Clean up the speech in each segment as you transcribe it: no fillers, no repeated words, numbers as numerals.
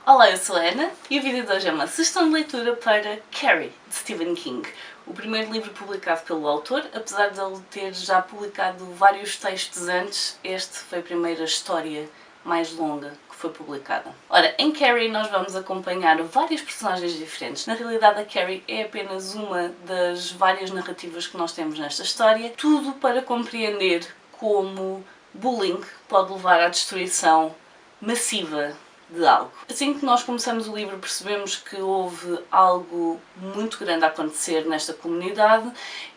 Olá, eu sou a Ana e o vídeo de hoje é uma sugestão de leitura para Carrie, de Stephen King. O primeiro livro publicado pelo autor, apesar de ele ter já publicado vários textos antes, este foi a primeira história mais longa que foi publicada. Ora, em Carrie nós vamos acompanhar várias personagens diferentes. Na realidade a Carrie é apenas uma das várias narrativas que nós temos nesta história, tudo para compreender como bullying pode levar à destruição massiva de algo. Assim que nós começamos o livro percebemos que houve algo muito grande a acontecer nesta comunidade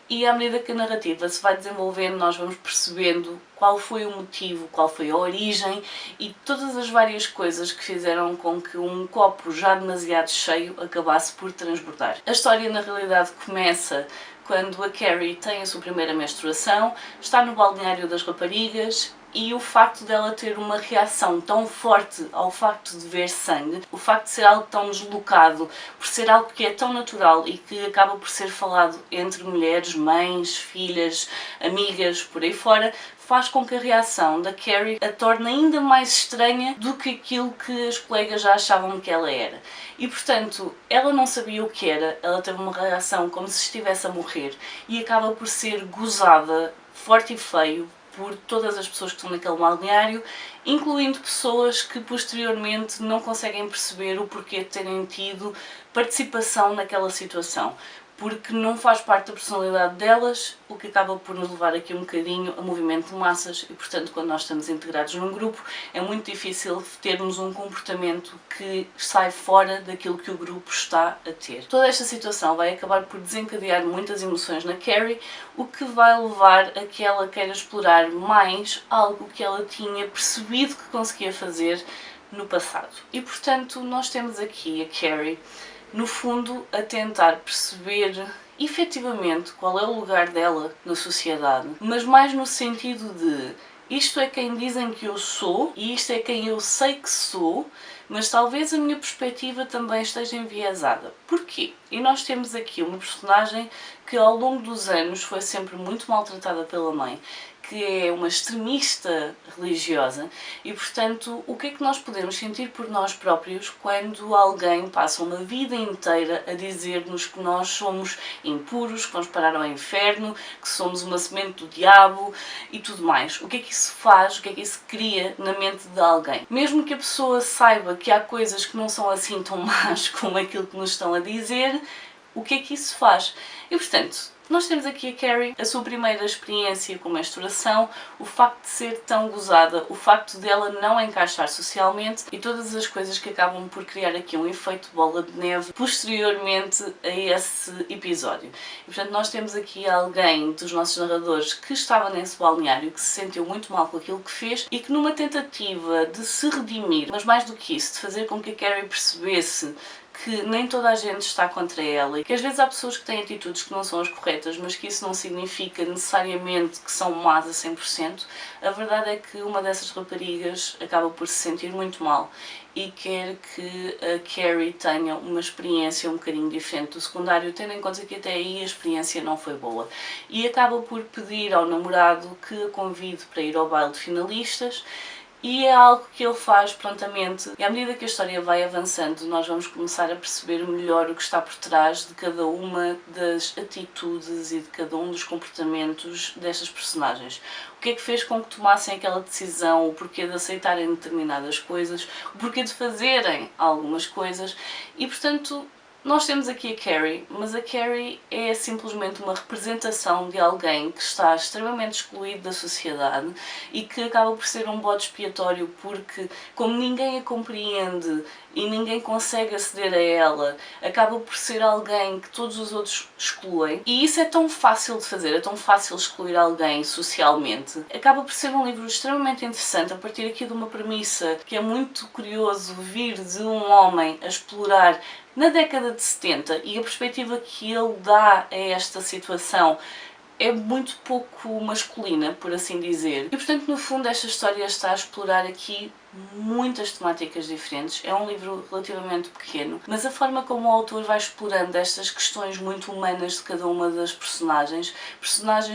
e à medida que a narrativa se vai desenvolvendo nós vamos percebendo qual foi o motivo, qual foi a origem e todas as várias coisas que fizeram com que um copo já demasiado cheio acabasse por transbordar. A história na realidade começa quando a Carrie tem a sua primeira menstruação, está no balneário das raparigas e o facto dela ter uma reação tão forte ao facto de ver sangue, o facto de ser algo tão deslocado, por ser algo que é tão natural e que acaba por ser falado entre mulheres, mães, filhas, amigas, por aí fora, faz com que a reação da Carrie a torne ainda mais estranha do que aquilo que as colegas já achavam que ela era. E portanto, ela não sabia o que era, ela teve uma reação como se estivesse a morrer e acaba por ser gozada forte e feio por todas as pessoas que estão naquele balneário, incluindo pessoas que posteriormente não conseguem perceber o porquê de terem tido participação naquela situação, porque não faz parte da personalidade delas, o que acaba por nos levar aqui um bocadinho a movimento de massas e, portanto, quando nós estamos integrados num grupo, é muito difícil termos um comportamento que sai fora daquilo que o grupo está a ter. Toda esta situação vai acabar por desencadear muitas emoções na Carrie, o que vai levar a que ela queira explorar mais algo que ela tinha percebido que conseguia fazer no passado. E, portanto, nós temos aqui a Carrie no fundo a tentar perceber efetivamente qual é o lugar dela na sociedade, mas mais no sentido de isto é quem dizem que eu sou e isto é quem eu sei que sou, mas talvez a minha perspectiva também esteja enviesada. Porquê? E nós temos aqui uma personagem que ao longo dos anos foi sempre muito maltratada pela mãe, que é uma extremista religiosa e, portanto, o que é que nós podemos sentir por nós próprios quando alguém passa uma vida inteira a dizer-nos que nós somos impuros, que vamos parar ao inferno, que somos uma semente do diabo e tudo mais? O que é que isso faz, o que é que isso cria na mente de alguém? Mesmo que a pessoa saiba que há coisas que não são assim tão más como aquilo que nos estão a dizer, o que é que isso faz? E, portanto, nós temos aqui a Carrie, a sua primeira experiência com menstruação, o facto de ser tão gozada, o facto dela não encaixar socialmente e todas as coisas que acabam por criar aqui um efeito bola de neve posteriormente a esse episódio. E, portanto, nós temos aqui alguém dos nossos narradores que estava nesse balneário, que se sentiu muito mal com aquilo que fez e que numa tentativa de se redimir, mas mais do que isso, de fazer com que a Carrie percebesse que nem toda a gente está contra ela e que às vezes há pessoas que têm atitudes que não são as corretas, mas que isso não significa necessariamente que são más a 100%, a verdade é que uma dessas raparigas acaba por se sentir muito mal e quer que a Carrie tenha uma experiência um bocadinho diferente do secundário, tendo em conta que até aí a experiência não foi boa. E acaba por pedir ao namorado que a convide para ir ao baile de finalistas. E é algo que ele faz prontamente e à medida que a história vai avançando nós vamos começar a perceber melhor o que está por trás de cada uma das atitudes e de cada um dos comportamentos destas personagens. O que é que fez com que tomassem aquela decisão, o porquê de aceitarem determinadas coisas, o porquê de fazerem algumas coisas e, portanto, nós temos aqui a Carrie, mas a Carrie é simplesmente uma representação de alguém que está extremamente excluído da sociedade e que acaba por ser um bode expiatório porque, como ninguém a compreende e ninguém consegue aceder a ela, acaba por ser alguém que todos os outros excluem. E isso é tão fácil de fazer, é tão fácil excluir alguém socialmente. Acaba por ser um livro extremamente interessante a partir aqui de uma premissa que é muito curioso vir de um homem a explorar na década de 70 e a perspectiva que ele dá a esta situação é muito pouco masculina, por assim dizer. E portanto, no fundo, esta história está a explorar aqui muitas temáticas diferentes. É um livro relativamente pequeno, mas a forma como o autor vai explorando estas questões muito humanas de cada uma das personagens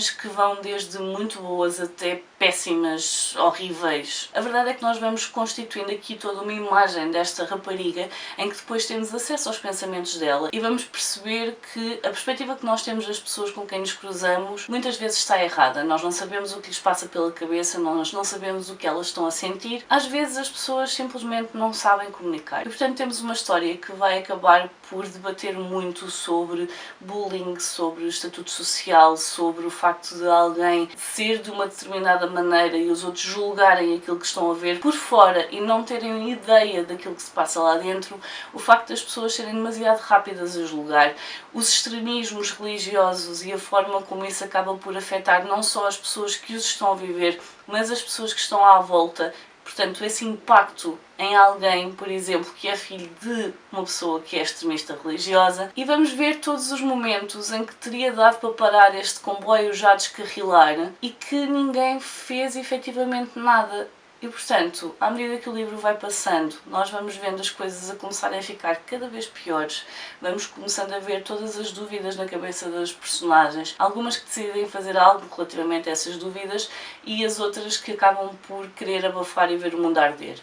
que vão desde muito boas até péssimas, horríveis. A verdade é que nós vamos constituindo aqui toda uma imagem desta rapariga em que depois temos acesso aos pensamentos dela e vamos perceber que a perspectiva que nós temos das pessoas com quem nos cruzamos muitas vezes está errada. Nós não sabemos o que lhes passa pela cabeça, nós não sabemos o que elas estão a sentir. Às vezes as pessoas simplesmente não sabem comunicar. E portanto temos uma história que vai acabar por debater muito sobre bullying, sobre estatuto social, sobre o facto de alguém ser de uma determinada maneira e os outros julgarem aquilo que estão a ver por fora e não terem ideia daquilo que se passa lá dentro, o facto das pessoas serem demasiado rápidas a julgar, os extremismos religiosos e a forma como isso acaba por afetar não só as pessoas que os estão a viver, mas as pessoas que estão à volta. Portanto, esse impacto em alguém, por exemplo, que é filho de uma pessoa que é extremista religiosa, e vamos ver todos os momentos em que teria dado para parar este comboio já a descarrilar e que ninguém fez efetivamente nada. E, portanto, à medida que o livro vai passando, nós vamos vendo as coisas a começarem a ficar cada vez piores, vamos começando a ver todas as dúvidas na cabeça das personagens, algumas que decidem fazer algo relativamente a essas dúvidas e as outras que acabam por querer abafar e ver o mundo arder.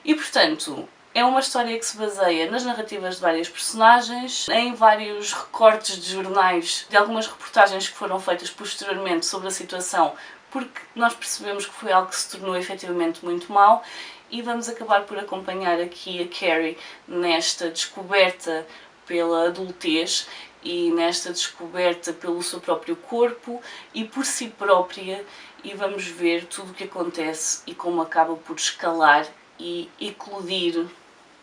E, portanto, é uma história que se baseia nas narrativas de várias personagens, em vários recortes de jornais, de algumas reportagens que foram feitas posteriormente sobre a situação, porque nós percebemos que foi algo que se tornou efetivamente muito mau, e vamos acabar por acompanhar aqui a Carrie nesta descoberta pela adultez e nesta descoberta pelo seu próprio corpo e por si própria, e vamos ver tudo o que acontece e como acaba por escalar e eclodir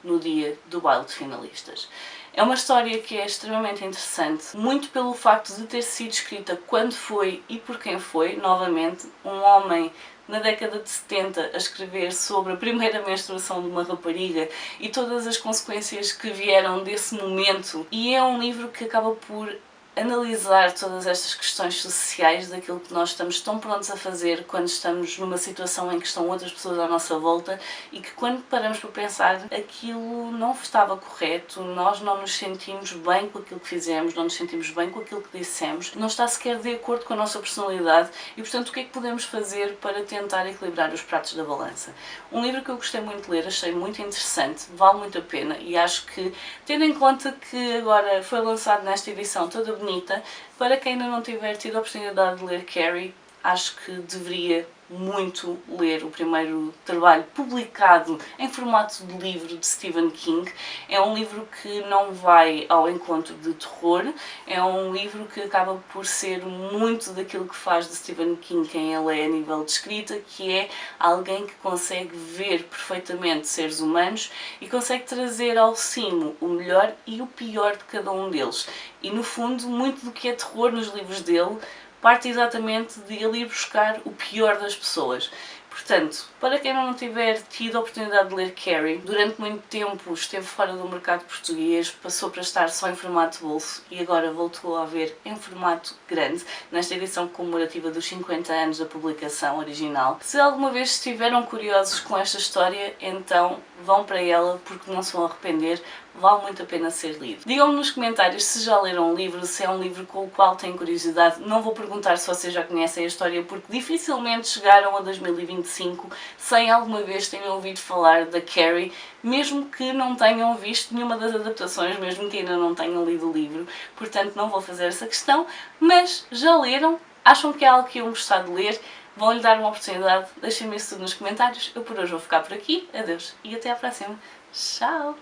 no dia do baile de finalistas. É uma história que é extremamente interessante, muito pelo facto de ter sido escrita quando foi e por quem foi, novamente, um homem na década de 70 a escrever sobre a primeira menstruação de uma rapariga e todas as consequências que vieram desse momento, e é um livro que acaba por analisar todas estas questões sociais daquilo que nós estamos tão prontos a fazer quando estamos numa situação em que estão outras pessoas à nossa volta e que quando paramos para pensar aquilo não estava correto, nós não nos sentimos bem com aquilo que fizemos, não nos sentimos bem com aquilo que dissemos, não está sequer de acordo com a nossa personalidade e portanto o que é que podemos fazer para tentar equilibrar os pratos da balança? Um livro que eu gostei muito de ler, achei muito interessante, vale muito a pena e acho que, tendo em conta que agora foi lançado nesta edição toda bonita, para quem ainda não tiver tido a oportunidade de ler Carrie, acho que deveria muito ler o primeiro trabalho publicado em formato de livro de Stephen King. É um livro que não vai ao encontro de terror, é um livro que acaba por ser muito daquilo que faz de Stephen King quem ele é a nível de escrita, que é alguém que consegue ver perfeitamente seres humanos e consegue trazer ao cimo o melhor e o pior de cada um deles. E no fundo, muito do que é terror nos livros dele parte exatamente de ele ir buscar o pior das pessoas. Portanto, para quem não tiver tido a oportunidade de ler Carrie, durante muito tempo esteve fora do mercado português, passou para estar só em formato de bolso e agora voltou a ver em formato grande, nesta edição comemorativa dos 50 anos da publicação original. Se alguma vez estiveram curiosos com esta história, então vão para ela porque não se vão arrepender, vale muito a pena ser lido. Digam-me nos comentários se já leram o livro, se é um livro com o qual têm curiosidade. Não vou perguntar se vocês já conhecem a história, porque dificilmente chegaram a 2025 sem alguma vez tenham ouvido falar da Carrie, mesmo que não tenham visto nenhuma das adaptações, mesmo que ainda não tenham lido o livro. Portanto, não vou fazer essa questão, mas já leram? Acham que é algo que iam gostar de ler? Vão-lhe dar uma oportunidade? Deixem-me isso tudo nos comentários. Eu por hoje vou ficar por aqui. Adeus e até à próxima. Tchau!